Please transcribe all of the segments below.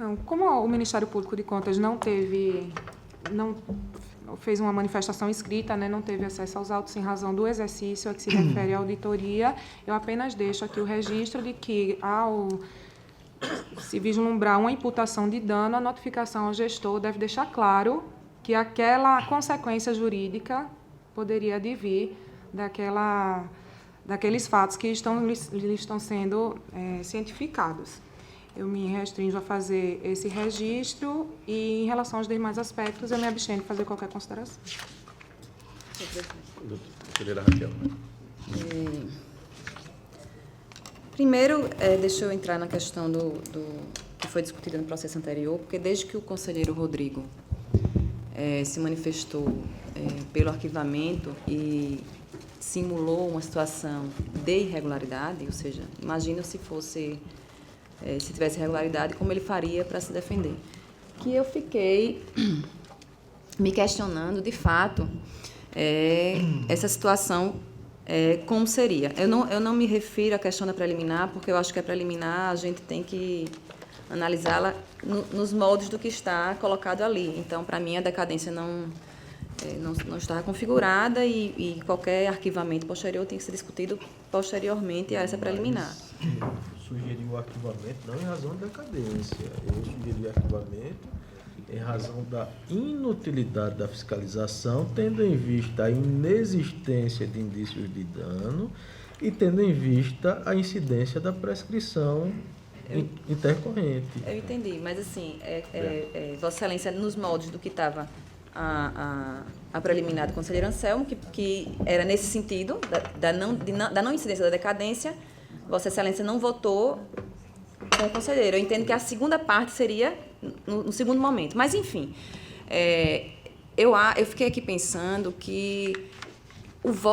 Não, como o Ministério Público de Contas não fez uma manifestação escrita, né, não teve acesso aos autos em razão do exercício a que se refere à auditoria, eu apenas deixo aqui o registro de que, ao se vislumbrar uma imputação de dano, a notificação ao gestor deve deixar claro que aquela consequência jurídica poderia advir daqueles fatos que lhe estão sendo cientificados. Eu me restringo a fazer esse registro e, em relação aos demais aspectos, eu me abstenho de fazer qualquer consideração. Conselheira Raquel. Primeiro, deixa eu entrar na questão do que foi discutida no processo anterior, porque desde que o conselheiro Rodrigo se manifestou pelo arquivamento e simulou uma situação de irregularidade, ou seja, imagina se tivesse irregularidade, como ele faria para se defender. Que eu fiquei me questionando, de fato, essa situação, como seria. Eu não me refiro à questão da preliminar, porque eu acho que a preliminar a gente tem que analisá-la nos moldes do que está colocado ali. Então, para mim, a decadência não está configurada e qualquer arquivamento posterior tem que ser discutido posteriormente a essa preliminar. Sugeri o arquivamento não em razão da decadência, eu sugeri arquivamento em razão da inutilidade da fiscalização, tendo em vista a inexistência de indícios de dano e tendo em vista a incidência da prescrição intercorrente. Eu entendi, mas assim, Vossa Excelência, nos moldes do que estava a preliminar do conselheiro Anselmo, que era nesse sentido, da não incidência da decadência, Vossa Excelência não votou com o conselheiro. Eu entendo que a segunda parte seria no segundo momento. Mas, enfim, eu fiquei aqui pensando que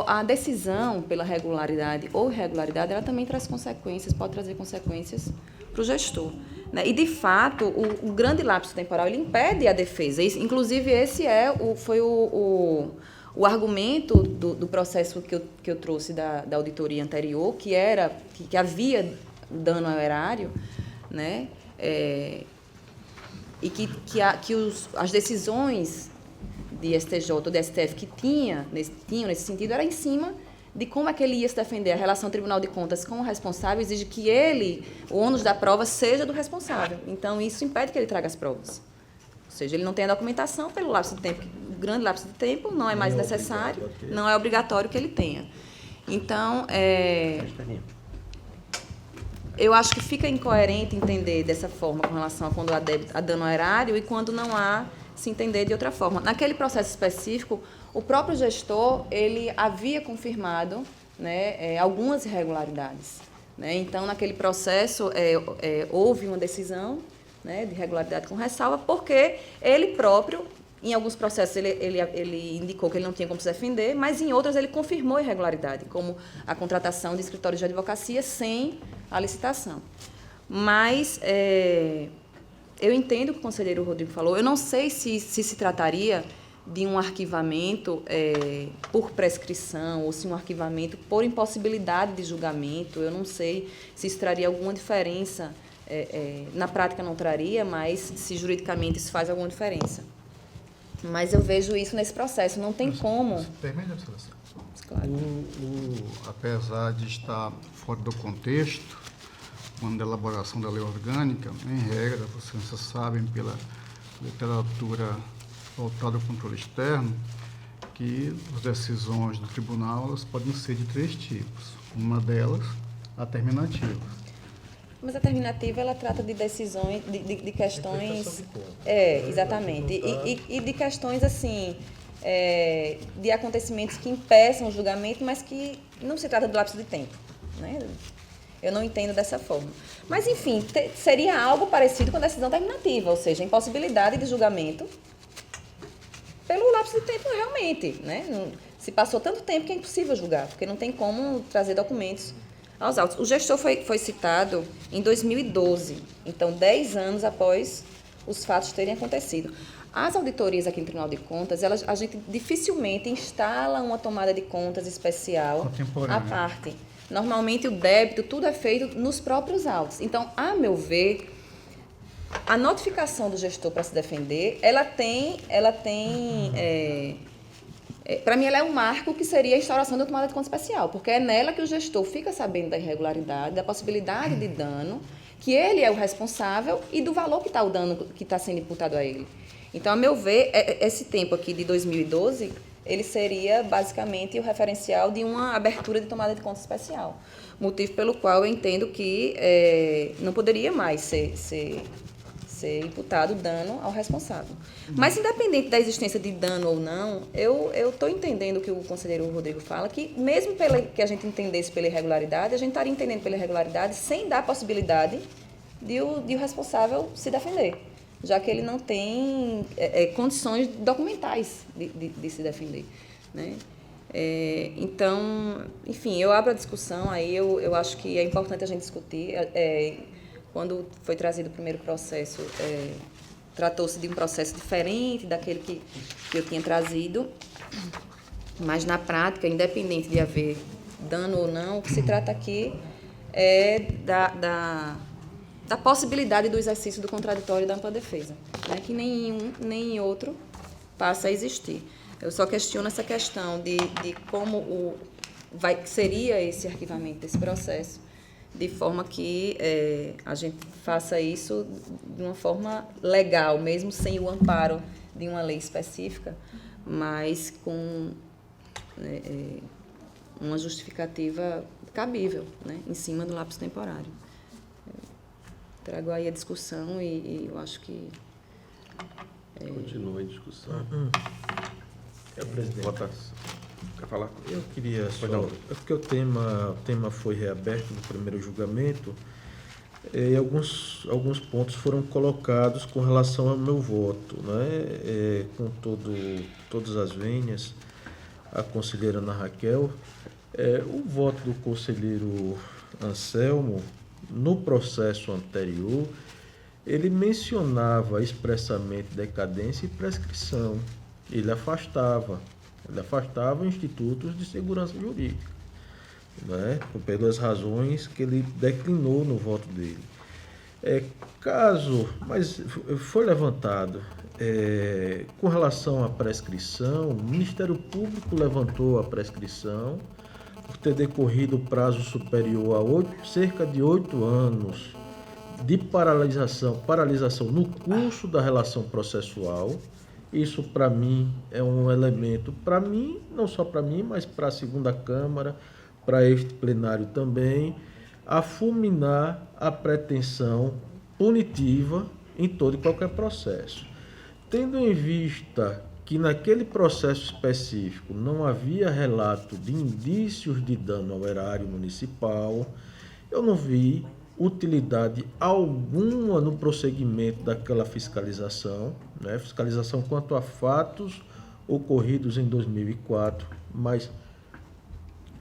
a decisão pela regularidade ou irregularidade, ela também traz consequências, pode trazer consequências para o gestor. Né? E, de fato, o grande lapso temporal, ele impede a defesa. Inclusive, esse foi o argumento do processo que eu trouxe da auditoria anterior, que havia dano ao erário, né? E que as decisões de STJ ou de STF que tinham nesse sentido era em cima de como é que ele ia se defender. A relação Tribunal de Contas com o responsável exige que o ônus da prova, seja do responsável. Então, isso impede que ele traga as provas. Ou seja, ele não tem a documentação pelo lapso de tempo, o grande lapso de tempo não é mais necessário, não é obrigatório que ele tenha. Então, eu acho que fica incoerente entender dessa forma com relação a quando há dano ao erário e quando não há se entender de outra forma. Naquele processo específico, o próprio gestor ele havia confirmado, né, algumas irregularidades. Né? Então, naquele processo, houve uma decisão, né, de irregularidade com ressalva, porque ele próprio, em alguns processos, ele indicou que ele não tinha como se defender, mas em outros ele confirmou a irregularidade, como a contratação de escritórios de advocacia sem a licitação. Mas eu entendo o que o conselheiro Rodrigo falou. Eu não sei se trataria de um arquivamento por prescrição ou se um arquivamento por impossibilidade de julgamento. Eu não sei se isso traria alguma diferença. Na prática não traria, mas se juridicamente isso faz alguma diferença. Mas eu vejo isso nesse processo. Não tem como... Permite, Excelência? Claro. Apesar de estar fora do contexto, quando a elaboração da lei orgânica, em regra, vocês sabem pela literatura voltada ao controle externo, que as decisões do tribunal elas podem ser de 3 tipos. Uma delas, a terminativa. Mas a terminativa, ela trata de decisões, de questões... exatamente. E de questões, assim, de acontecimentos que impeçam o julgamento, mas que não se trata do lapso de tempo, né? Eu não entendo dessa forma. Mas, enfim, seria algo parecido com a decisão terminativa, ou seja, a impossibilidade de julgamento pelo lapso de tempo realmente, né? Se passou tanto tempo que é impossível julgar, porque não tem como trazer documentos aos autos. O gestor foi citado em 2012, então 10 anos após os fatos terem acontecido. As auditorias aqui no Tribunal de Contas, a gente dificilmente instala uma tomada de contas especial à parte. Normalmente o débito, tudo é feito nos próprios autos. Então, a meu ver, a notificação do gestor para se defender, para mim, ela é um marco que seria a instauração da tomada de conta especial, porque é nela que o gestor fica sabendo da irregularidade, da possibilidade de dano, que ele é o responsável e do valor que está o dano que está sendo imputado a ele. Então, a meu ver, esse tempo aqui de 2012, ele seria basicamente o referencial de uma abertura de tomada de conta especial. Motivo pelo qual eu entendo que não poderia mais ser imputado dano ao responsável. Mas, independente da existência de dano ou não, eu estou entendendo o que o conselheiro Rodrigo fala, que mesmo que a gente entendesse pela irregularidade, a gente estaria entendendo pela irregularidade sem dar a possibilidade de o responsável se defender, já que ele não tem condições documentais de se defender, né? Então, enfim, eu abro a discussão, aí eu acho que é importante a gente discutir. Quando foi trazido o primeiro processo, tratou-se de um processo diferente daquele que eu tinha trazido, mas na prática, independente de haver dano ou não, o que se trata aqui é da possibilidade do exercício do contraditório e da ampla defesa, né? Que nem em um nem em outro passa a existir. Eu só questiono essa questão de como seria esse arquivamento desse processo, de forma que a gente faça isso de uma forma legal, mesmo sem o amparo de uma lei específica, mas com uma justificativa cabível, né, em cima do lapso temporário. Trago aí a discussão e eu acho que... Continua em discussão. Presidente. Votação. Quer falar? Eu queria só... não. É porque o tema foi reaberto no primeiro julgamento e alguns pontos foram colocados com relação ao meu voto, né? Com todas as vênias, a conselheira Ana Raquel, o voto do conselheiro Anselmo, no processo anterior, ele mencionava expressamente decadência e prescrição. Ele afastava institutos de segurança jurídica, né? Pelas razões que ele declinou no voto dele. Mas foi levantado, com relação à prescrição, o Ministério Público levantou a prescrição por ter decorrido prazo superior a cerca de 8 anos de paralisação no curso da relação processual. Isso, para mim, é um elemento, para mim, não só para mim, mas para a segunda Câmara, para este plenário também, a fulminar a pretensão punitiva em todo e qualquer processo. Tendo em vista que naquele processo específico não havia relato de indícios de dano ao erário municipal, eu não vi utilidade alguma no prosseguimento daquela fiscalização, né? Fiscalização quanto a fatos ocorridos em 2004, mas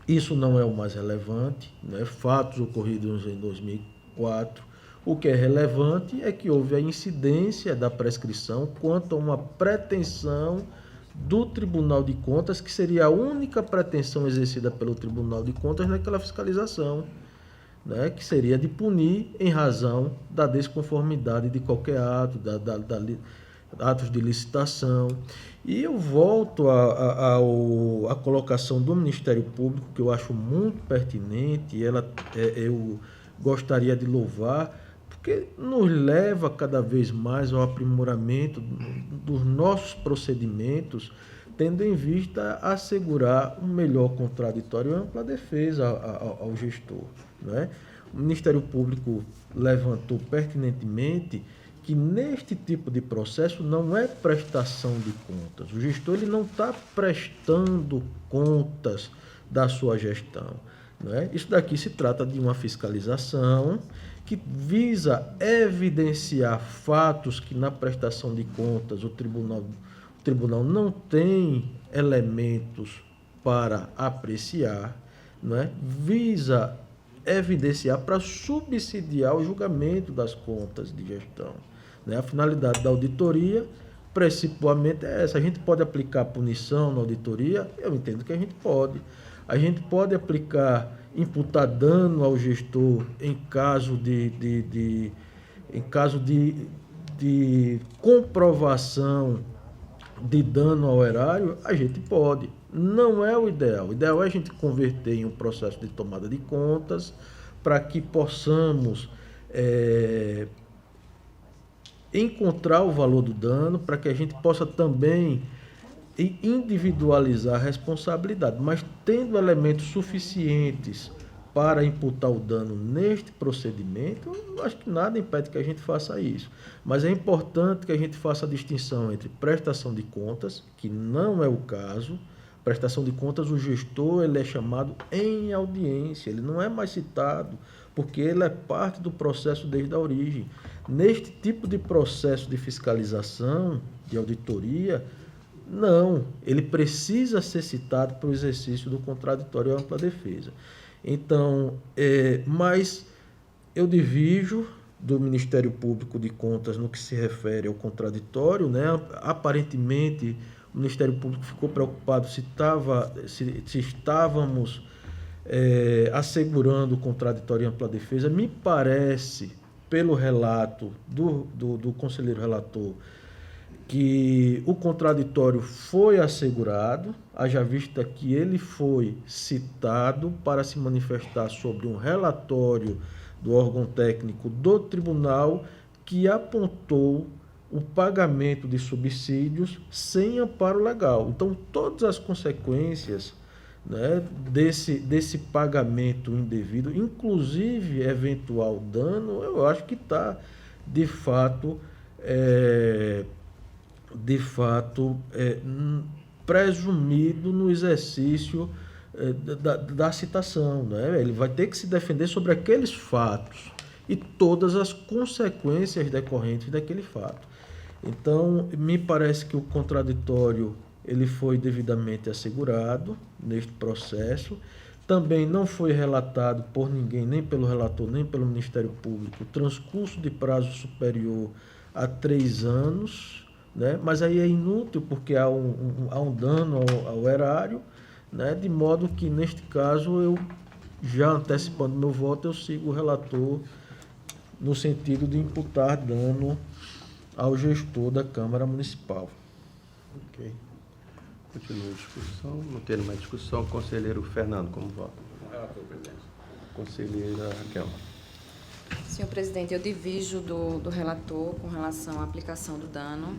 isso não é o mais relevante, né? Fatos ocorridos em 2004. O que é relevante é que houve a incidência da prescrição quanto a uma pretensão do Tribunal de Contas, que seria a única pretensão exercida pelo Tribunal de Contas naquela fiscalização, né, que seria de punir em razão da desconformidade de qualquer ato, atos de licitação. E eu volto à colocação do Ministério Público, que eu acho muito pertinente, eu gostaria de louvar, porque nos leva cada vez mais ao aprimoramento dos nossos procedimentos, tendo em vista assegurar um melhor contraditório e ampla defesa ao gestor, né? O Ministério Público levantou pertinentemente que neste tipo de processo não é prestação de contas. O gestor ele não está prestando contas da sua gestão, né? Isso daqui se trata de uma fiscalização que visa evidenciar fatos que na prestação de contas o tribunal não tem elementos para apreciar, né? Visa evidenciar para subsidiar o julgamento das contas de gestão, né? A finalidade da auditoria, principalmente, é essa. A gente pode aplicar punição na auditoria? Eu entendo que a gente pode. A gente pode aplicar, imputar dano ao gestor em caso de em caso de comprovação de dano ao erário, a gente pode. Não é o ideal. O ideal é a gente converter em um processo de tomada de contas para que possamos encontrar o valor do dano, para que a gente possa também individualizar a responsabilidade, mas tendo elementos suficientes para imputar o dano neste procedimento, eu acho que nada impede que a gente faça isso. Mas é importante que a gente faça a distinção entre prestação de contas, que não é o caso. Prestação de contas, o gestor ele é chamado em audiência, ele não é mais citado, porque ele é parte do processo desde a origem. Neste tipo de processo de fiscalização, de auditoria, não, ele precisa ser citado para o exercício do contraditório e ampla defesa. Então, mas eu divijo do Ministério Público de Contas no que se refere ao contraditório, né? Aparentemente, o Ministério Público ficou preocupado se estávamos assegurando o contraditório e ampla defesa. Me parece, pelo relato do conselheiro relator, que o contraditório foi assegurado, haja vista que ele foi citado para se manifestar sobre um relatório do órgão técnico do tribunal que apontou o pagamento de subsídios sem amparo legal. Então, todas as consequências, né, desse pagamento indevido, inclusive eventual dano, eu acho que está, de fato, presumido no exercício da citação, né? Ele vai ter que se defender sobre aqueles fatos e todas as consequências decorrentes daquele fato. Então, me parece que o contraditório ele foi devidamente assegurado neste processo. Também não foi relatado por ninguém, nem pelo relator, nem pelo Ministério Público, o transcurso de prazo superior a 3 anos, né? Mas aí é inútil porque há um dano ao erário, né? De modo que, neste caso, eu, já antecipando meu voto, eu sigo o relator no sentido de imputar dano ao gestor da Câmara Municipal. Ok. Continua a discussão. Não tendo mais discussão, conselheiro Fernando, como vota? Relator, presidente. Conselheira Raquel. Senhor presidente, eu divijo do relator com relação à aplicação do dano.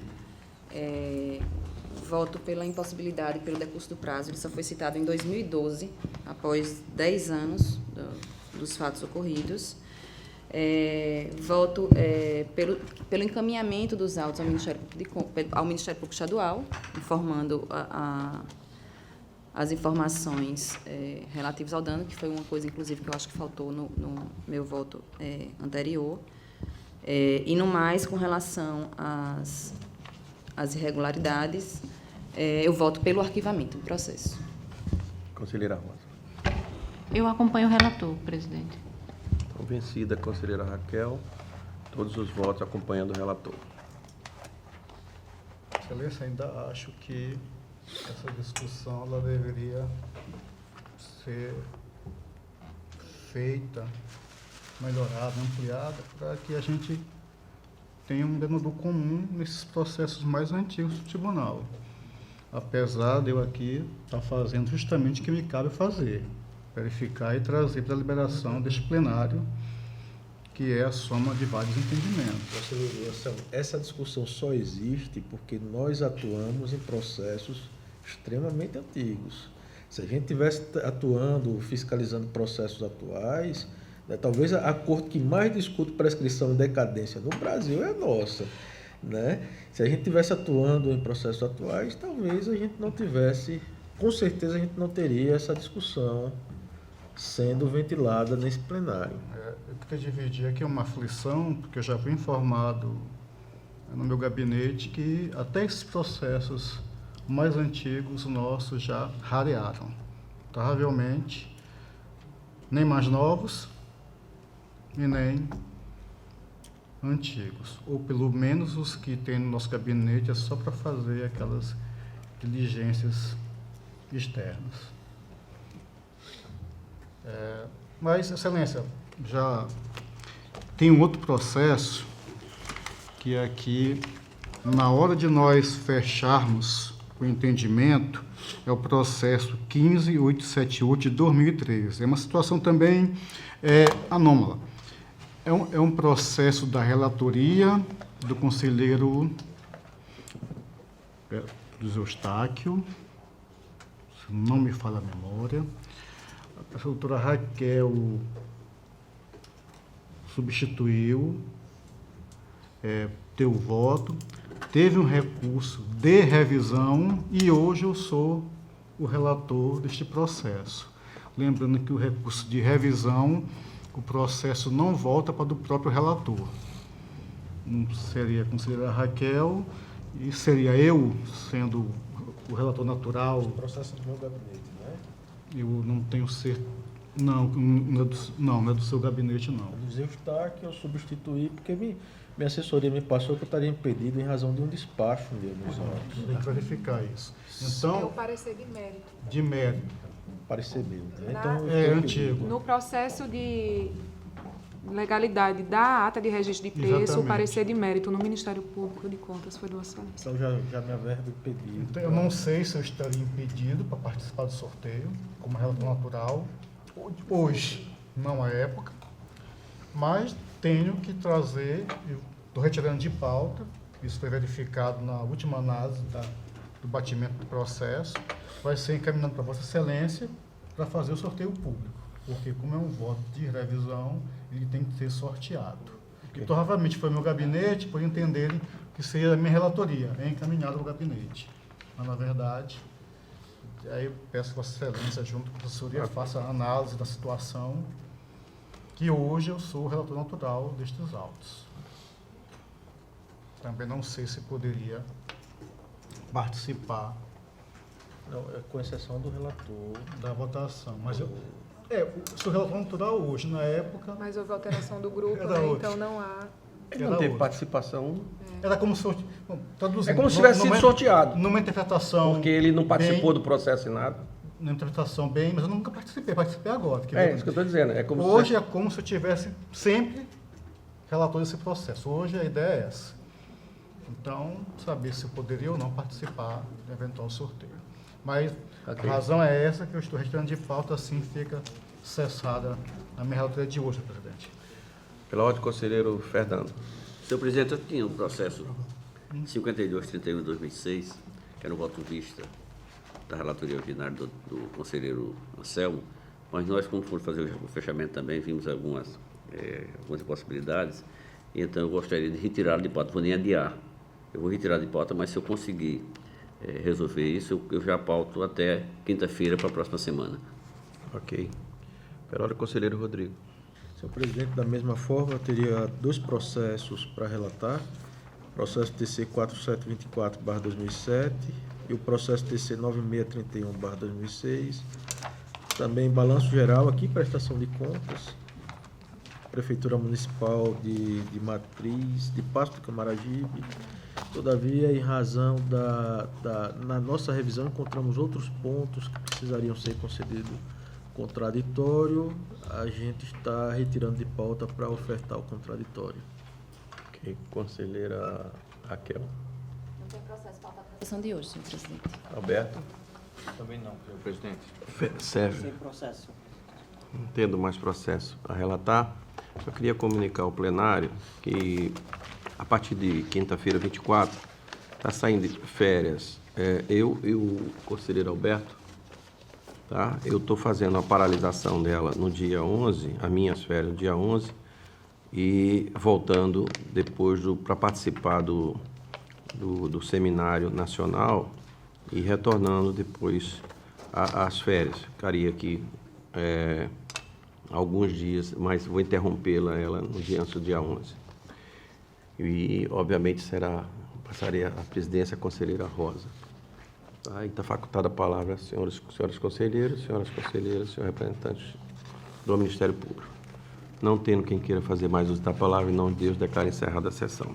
Voto pela impossibilidade, pelo decurso do prazo. Ele só foi citado em 2012, após 10 anos dos fatos ocorridos. Voto pelo encaminhamento dos autos ao Ministério Público Estadual, informando as informações relativas ao dano, que foi uma coisa, inclusive, que eu acho que faltou no meu voto anterior. E, no mais, com relação às irregularidades, eu voto pelo arquivamento do processo. Conselheira Rosa. Eu acompanho o relator, presidente. Então, vencida a conselheira Raquel, todos os votos acompanhando o relator. Excelência, ainda acho que essa discussão ela deveria ser feita, melhorada, ampliada, para que a gente tenha um denominador comum nesses processos mais antigos do tribunal. Apesar de eu aqui estar fazendo justamente o que me cabe fazer, verificar e trazer para a liberação deste plenário, que é a soma de vários entendimentos. Essa discussão só existe porque nós atuamos em processos extremamente antigos. Se a gente estivesse atuando, fiscalizando processos atuais, né, talvez a corte que mais discute prescrição e decadência no Brasil é a nossa, né? Se a gente estivesse atuando em processos atuais, talvez a gente não tivesse, com certeza a gente não teria essa discussão sendo ventilada nesse plenário. Eu queria dividir aqui uma aflição, porque eu já fui informado no meu gabinete que até esses processos mais antigos nossos já rarearam. Provavelmente, nem mais novos e nem antigos. Ou pelo menos os que tem no nosso gabinete é só para fazer aquelas diligências externas. Mas, Excelência, já tem um outro processo que aqui, na hora de nós fecharmos o entendimento, é o processo 15878 de 2013. É uma situação também anômala. É um processo da relatoria do conselheiro Eustáquio, se não me falha a memória. A doutora Raquel substituiu, deu voto, teve um recurso de revisão e hoje eu sou o relator deste processo. Lembrando que o recurso de revisão, o processo não volta para o próprio relator. Não seria a conselheira Raquel e seria eu, sendo o relator natural. O processo do meu gabinete, né? Eu não tenho certeza. Não é do seu gabinete, não. Dizer está que eu substituí porque minha assessoria me passou que eu estaria impedido em razão de um despacho nos autos. Tem que verificar isso. É o Então, parecer de mérito. de mérito. Parecer meu. Né? Na- Então, É eu antigo. No processo de legalidade da ata de registro de preço, Exatamente. o parecer de mérito no Ministério Público de Contas foi do excelência. Então já me averbo impedido. Então, eu não sei se eu estaria impedido para participar do sorteio, como relator natural, hoje, não à época, mas tenho que trazer, estou retirando de pauta, isso foi verificado na última análise do batimento do processo, vai ser encaminhado para Vossa Excelência para fazer o sorteio público, porque como é um voto de revisão, ele tem que ser sorteado. Ok. Então, provavelmente foi meu gabinete, por entenderem que seria a minha relatoria, é encaminhado ao gabinete. Mas, na verdade, aí eu peço que Vossa Excelência, junto com a assessoria, faça a análise da situação, que hoje eu sou o relator natural destes autos. Também não sei se poderia participar Não, com exceção do relator. da votação, mas eu sou relator natural hoje, na época, Mas houve alteração do grupo, Era né? outro. Então não há. Ele Era não teve outro. participação, era como se fosse, traduzindo, é como se tivesse sido numa- sorteado, numa interpretação porque ele não participou bem, do processo em nada. numa interpretação bem, mas eu nunca participei agora. É isso que eu estou dizendo. É como Hoje se... é como se eu tivesse sempre relator desse processo. Hoje a ideia é essa. Então, saber se eu poderia ou não participar do eventual sorteio. Mas Ok. a razão é essa, que eu estou retirando de pauta, assim fica cessada a minha relatoria de hoje, presidente. Pela ordem, conselheiro Fernando. Senhor presidente, eu tinha um processo 5231 de 2006, que era um voto vista da relatoria ordinária do conselheiro Anselmo, mas nós, quando fomos fazer o fechamento também, vimos algumas impossibilidades, e então eu gostaria de retirar de pauta, vou nem adiar. Eu vou retirar de pauta, mas se eu conseguir resolver isso, eu já pauto até quinta-feira para a próxima semana. Ok. Pela ordem, conselheiro Rodrigo. Senhor presidente, da mesma forma, eu teria dois processos para relatar. O processo TC 4724/2007 e o processo TC 9631/2006. Também balanço geral aqui, prestação de contas. Prefeitura Municipal de Matriz, de Pasto do Camaragibe. Todavia, em razão na nossa revisão, encontramos outros pontos que precisariam ser concedidos contraditório. A gente está retirando de pauta para ofertar o contraditório. Ok. Conselheira Raquel. Não tem processo para a votação de hoje, senhor presidente. Alberto. Também não, senhor presidente. Sérgio. Sem processo. Não tendo mais processo a relatar, eu queria comunicar ao plenário que, a partir de quinta-feira, 24, está saindo de férias eu e o conselheiro Alberto. Tá? Eu estou fazendo a paralisação dela no dia 11, as minhas férias no dia 11, e voltando depois para participar do seminário nacional e retornando depois às férias. Ficaria aqui alguns dias, mas vou interrompê-la no dia antes do dia 11. E, obviamente, passaria a presidência à conselheira Rosa. Tá? E está facultada a palavra, senhores conselheiros, senhoras conselheiras, senhores representantes do Ministério Público. Não tendo quem queira fazer mais uso da palavra, em nome de Deus, declaro encerrada a sessão.